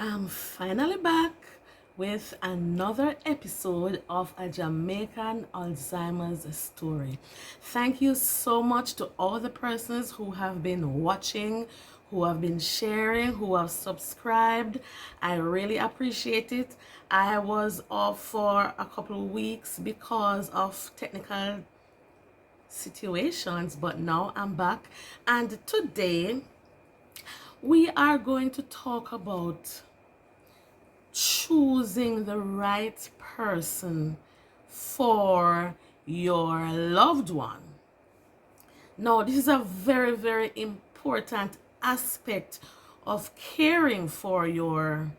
I'm finally back with another episode of a Jamaican Alzheimer's story. Thank you so much to all the persons who have been watching, who have been sharing, who have subscribed. I really appreciate it. I was off for a couple of weeks because of technical situations, but now I'm back. And today we are going to talk about choosing the right person for your loved one. Now, this is a very, very important aspect of caring for your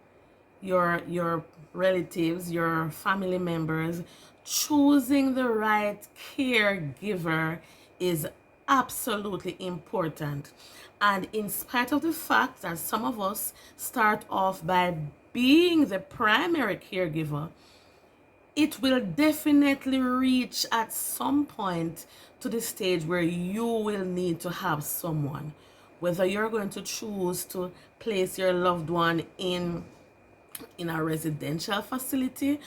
relatives, your family members. Choosing the right caregiver is absolutely important. And in spite of the fact that some of us start off by being the primary caregiver, it will definitely reach at some point to the stage where you will need to have someone. Whether you're going to choose to place your loved one in a residential facility,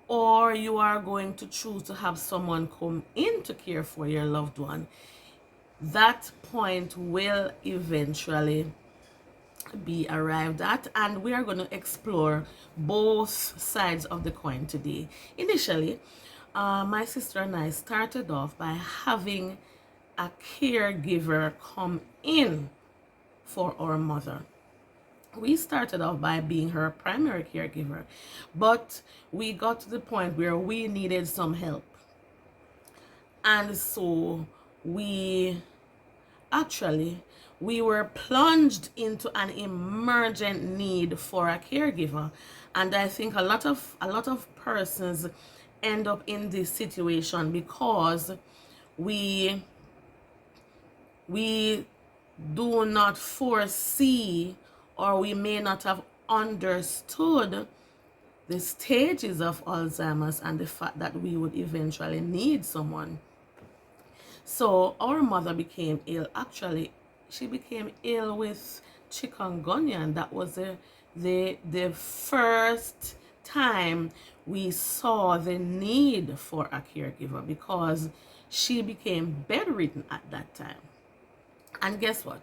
or you are going to choose to have someone come in to care for your loved one, that point will eventually be arrived at, and we are going to explore both sides of the coin today. Initially, my sister and I started off by having a caregiver come in for our mother. We started off by being her primary caregiver, but we got to the point where we needed some help. And so we actually we were plunged into an emergent need for a caregiver. And I think a lot of persons end up in this situation because we we do not foresee, or we may not have understood the stages of Alzheimer's and the fact that we would eventually need someone. So our mother became ill. Actually, she became ill with chikungunya, and that was the first time we saw the need for a caregiver, because she became bedridden at that time. And guess what?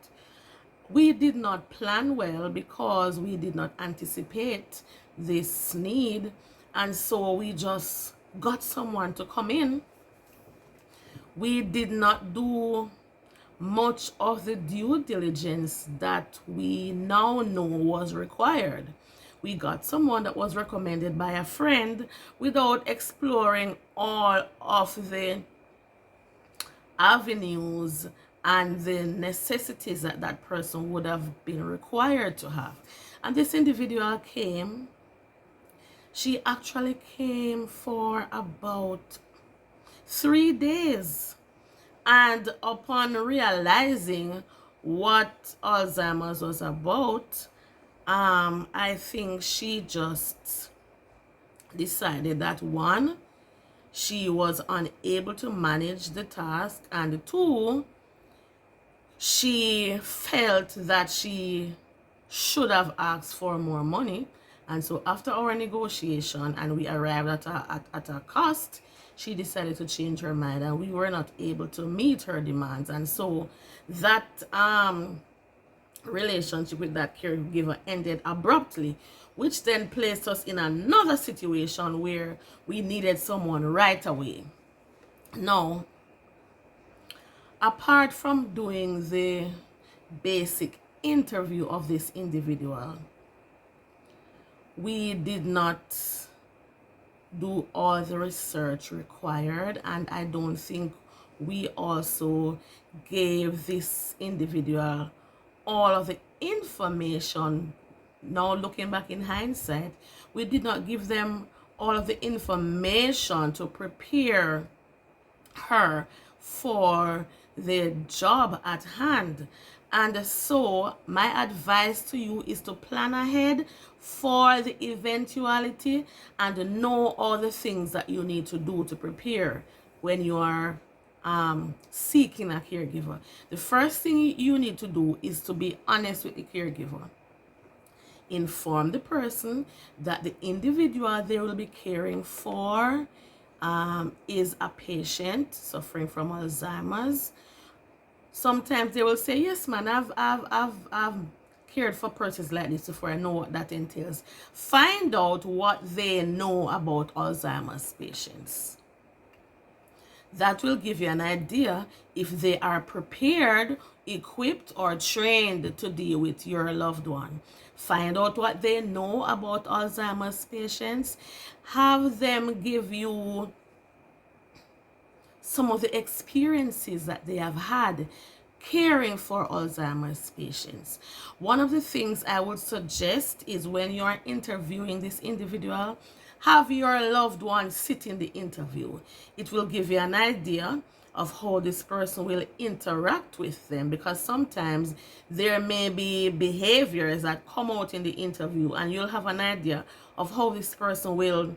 We did not plan well because we did not anticipate this need, and so we just got someone to come in. We did not do much of the due diligence that we now know was required. We got someone that was recommended by a friend without exploring all of the avenues and the necessities that that person would have been required to have. And this individual came, she actually came for about 3 days. And upon realizing what Alzheimer's was about, I think she just decided that, one, she was unable to manage the task, and two, she felt that she should have asked for more money. And so after our negotiation, and we arrived at a cost, she decided to change her mind, and we were not able to meet her demands. And so that relationship with that caregiver ended abruptly, which then placed us in another situation where we needed someone right away. Now, apart from doing the basic interview of this individual, we did not do all the research required, and I don't think we also gave this individual all of the information. Now, looking back in hindsight, we did not give them all of the information to prepare her for the job at hand. And so my advice to you is to plan ahead for the eventuality and know all the things that you need to do to prepare when you are seeking a caregiver. The first thing you need to do is to be honest with the caregiver. inform the person that the individual they will be caring for is a patient suffering from Alzheimer's. Sometimes they will say, yes, man, I've cared for persons like this before. I know what that entails. Find out what they know about Alzheimer's patients. That will give you an idea if they are prepared, equipped, or trained to deal with your loved one. Find out what they know about Alzheimer's patients. Have them give you some of the experiences that they have had caring for Alzheimer's patients. One of the things I would suggest is when you are interviewing this individual, have your loved one sit in the interview. It will give you an idea of how this person will interact with them, because sometimes there may be behaviors that come out in the interview and you'll have an idea of how this person will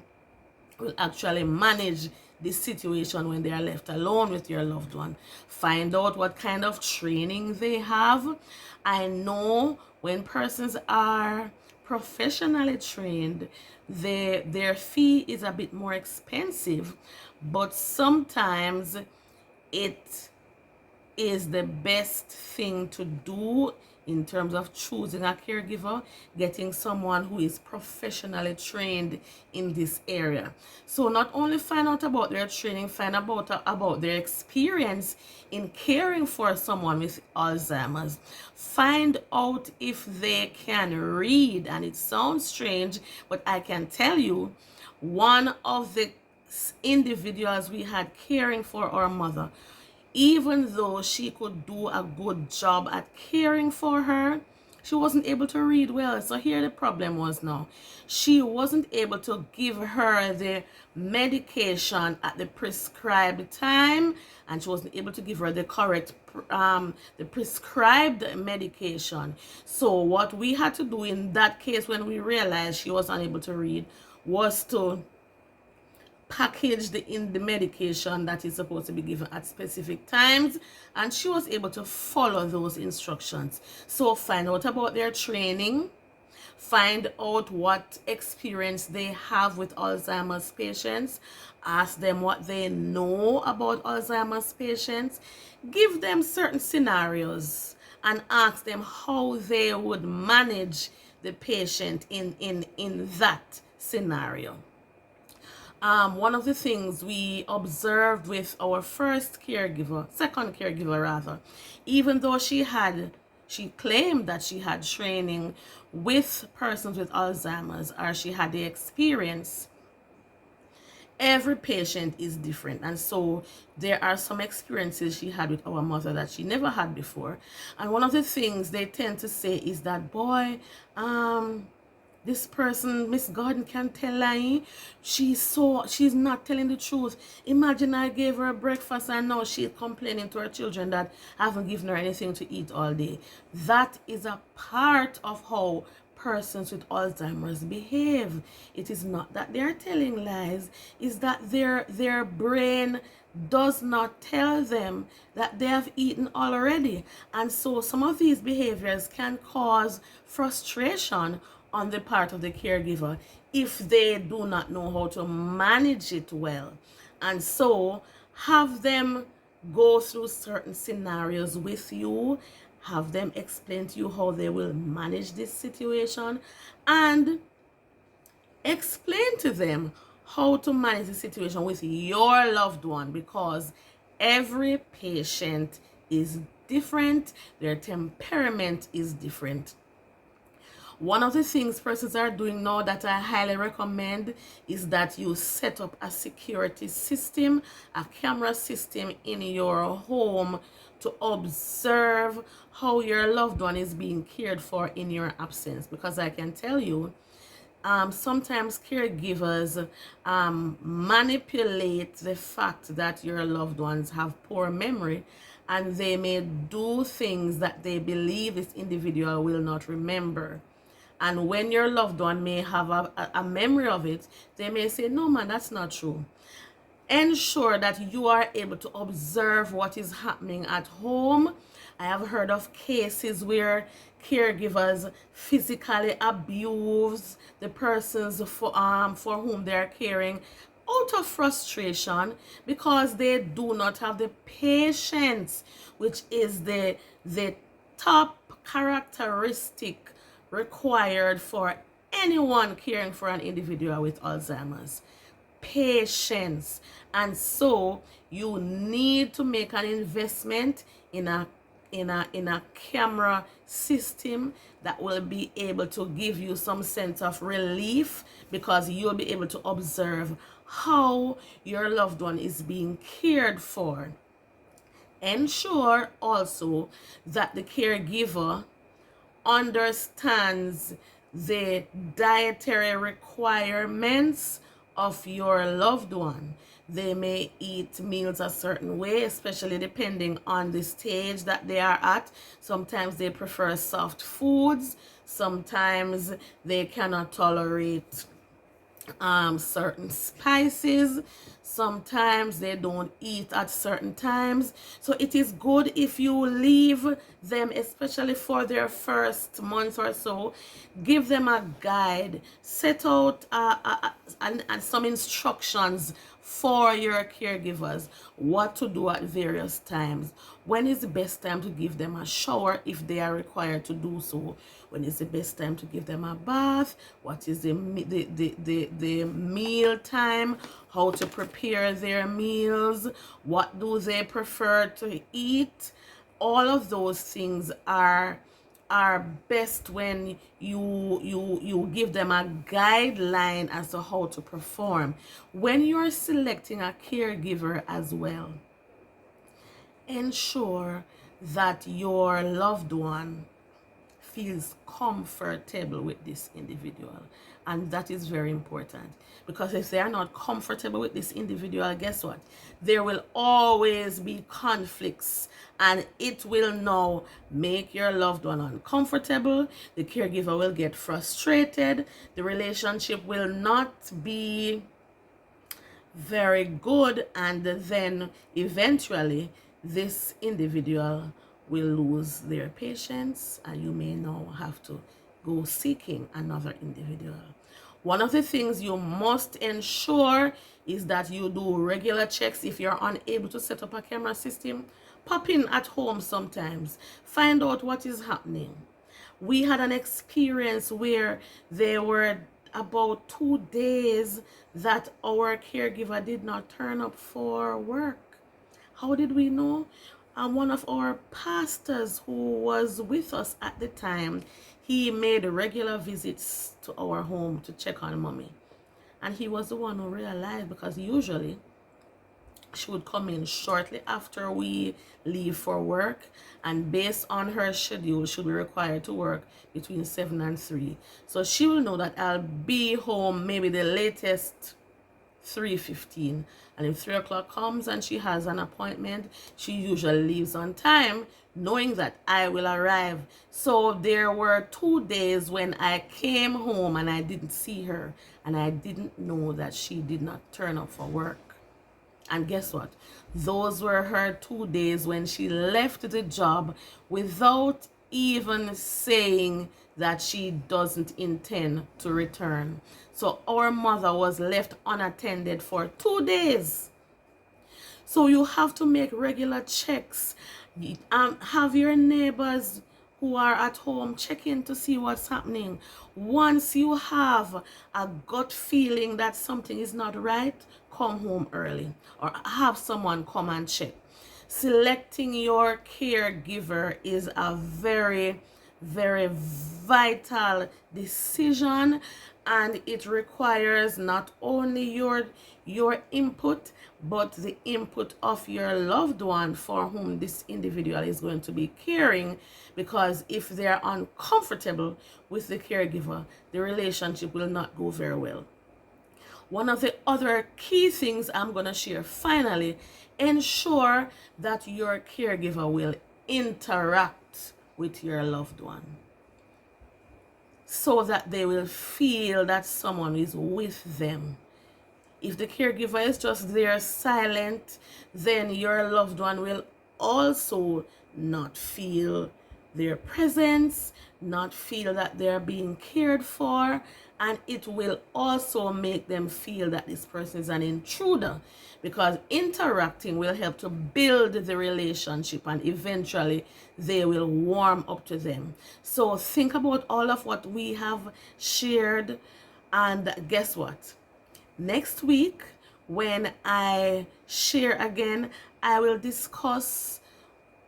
actually manage this situation when they are left alone with your loved one. Find out what kind of training they have. I know when persons are professionally trained, their fee is a bit more expensive, but sometimes it is the best thing to do in terms of choosing a caregiver, getting someone who is professionally trained in this area. So not only find out about their training, find about their experience in caring for someone with Alzheimer's. Find out if they can read. And it sounds strange, but I can tell you, one of the individuals we had caring for our mother, even though she could do a good job at caring for her, she wasn't able to read well. So here the problem was now. She wasn't able to give her the medication at the prescribed time, and she wasn't able to give her the correct the prescribed medication. So what we had to do in that case, when we realized she was unable to read, was to packaged in the medication that is supposed to be given at specific times, and she was able to follow those instructions. So find out about their training, find out what experience they have with Alzheimer's patients, ask them what they know about Alzheimer's patients, give them certain scenarios and ask them how they would manage the patient in that scenario. One of the things we observed with our second caregiver rather, even though she claimed that she had training with persons with Alzheimer's, or she had the experience, every patient is different. And so there are some experiences she had with our mother that she never had before. And one of the things they tend to say is that, boy, this person, Miss Gordon, can tell lie. She's not telling the truth. Imagine I gave her breakfast and now she's complaining to her children that I haven't given her anything to eat all day. That is a part of how persons with Alzheimer's behave. It is not that they are telling lies, it's that their brain does not tell them that they have eaten already. And so some of these behaviors can cause frustration on the part of the caregiver if they do not know how to manage it well. And so have them go through certain scenarios with you, have them explain to you how they will manage this situation, and explain to them how to manage the situation with your loved one, because every patient is different, their temperament is different. One of the things persons are doing now that I highly recommend is that you set up a security system, a camera system in your home to observe how your loved one is being cared for in your absence. Because I can tell you, sometimes caregivers manipulate the fact that your loved ones have poor memory, and they may do things that they believe this individual will not remember. And when your loved one may have a memory of it, they may say, no, man, that's not true. Ensure that you are able to observe what is happening at home I have heard of cases where caregivers physically abuse the persons for whom they are caring out of frustration because they do not have the patience, which is the top characteristic required for anyone caring for an individual with Alzheimer's. Patience. And so you need to make an investment in a camera system that will be able to give you some sense of relief, because you'll be able to observe how your loved one is being cared for. Ensure also that the caregiver understands the dietary requirements of your loved one. They may eat meals a certain way, especially depending on the stage that they are at. Sometimes they prefer soft foods. Sometimes they cannot tolerate certain spices. Sometimes they don't eat at certain times. So it is good if you leave them, especially for their first month or so, give them a guide, set out and some instructions for your caregivers, what to do at various times. When is the best time to give them a shower if they are required to do so? When is the best time to give them a bath? What is the meal time? How to prepare their meals? What do they prefer to eat? All of those things are best when you give them a guideline as to how to perform. When you're selecting a caregiver as well, ensure that your loved one feels comfortable with this individual, and that is very important, because if they are not comfortable with this individual, guess what, there will always be conflicts, and it will now make your loved one uncomfortable. The caregiver will get frustrated. The relationship will not be very good, and then eventually this individual will lose their patience, and you may now have to go seeking another individual. One of the things you must ensure is that you do regular checks. If you're unable to set up a camera system, pop in at home sometimes, find out what is happening. We had an experience where there were about 2 days that our caregiver did not turn up for work. How did we know? One of our pastors who was with us at the time, he made regular visits to our home to check on mommy. And he was the one who realized, because usually she would come in shortly after we leave for work, and based on her schedule, she'll be required to work between 7 and 3. So she will know that I'll be home maybe the latest 3:15, and if 3 o'clock comes and she has an appointment, she usually leaves on time, knowing that I will arrive. So there were 2 days when I came home and I didn't see her, and I didn't know that she did not turn up for work. And guess what? Those were her 2 days when she left the job without even saying that she doesn't intend to return. So our mother was left unattended for 2 days. So you have to make regular checks. Have your neighbors who are at home check in to see what's happening. Once you have a gut feeling that something is not right, come home early or have someone come and check. Selecting your caregiver is a very, very vital decision, and it requires not only your input, but the input of your loved one for whom this individual is going to be caring, because if they're uncomfortable with the caregiver, the relationship will not go very well. One of the other key things I'm going to share finally, ensure that your caregiver will interact with your loved one, so that they will feel that someone is with them. If the caregiver is just there silent, then your loved one will also not feel their presence, not feel that they're being cared for, and it will also make them feel that this person is an intruder, because interacting will help to build the relationship and eventually they will warm up to them. So think about all of what we have shared, and guess what? Next week, when I share again, I will discuss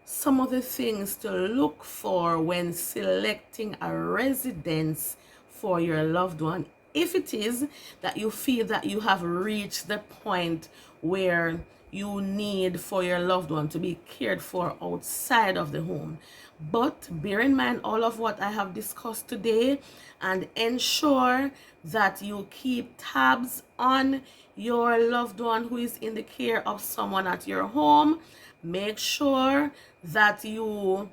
some of the things to look for when selecting a residence for your loved one. If it is that you feel that you have reached the point where you need for your loved one to be cared for outside of the home. But bear in mind all of what I have discussed today, and ensure that you keep tabs on your loved one who is in the care of someone at your home. Make sure that you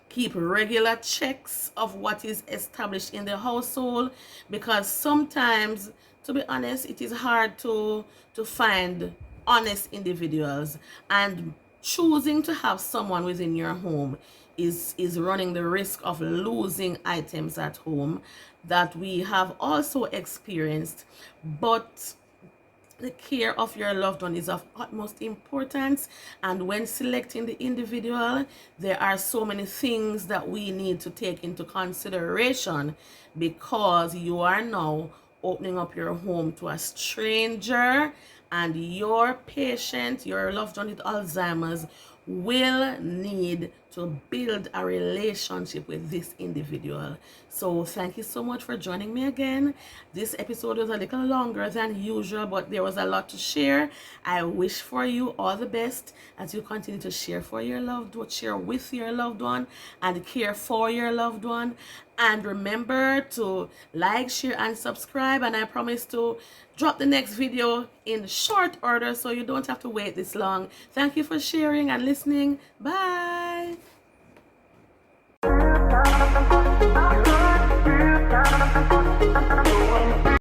keep regular checks of what is established in the household, because sometimes, to be honest, it is hard to find honest individuals, and choosing to have someone within your home is running the risk of losing items at home that we have also experienced. But the care of your loved one is of utmost importance, and when selecting the individual, there are so many things that we need to take into consideration, because you are now opening up your home to a stranger, and your patient, your loved one with Alzheimer's, will need to build a relationship with this individual. So thank you so much for joining me again. This episode was a little longer than usual, but there was a lot to share. I wish for you all the best as you continue to share for your loved one, share with your loved one, and care for your loved one. And remember to like, share, and subscribe. And I promise to drop the next video in short order, so you don't have to wait this long. Thank you for sharing and listening. Bye.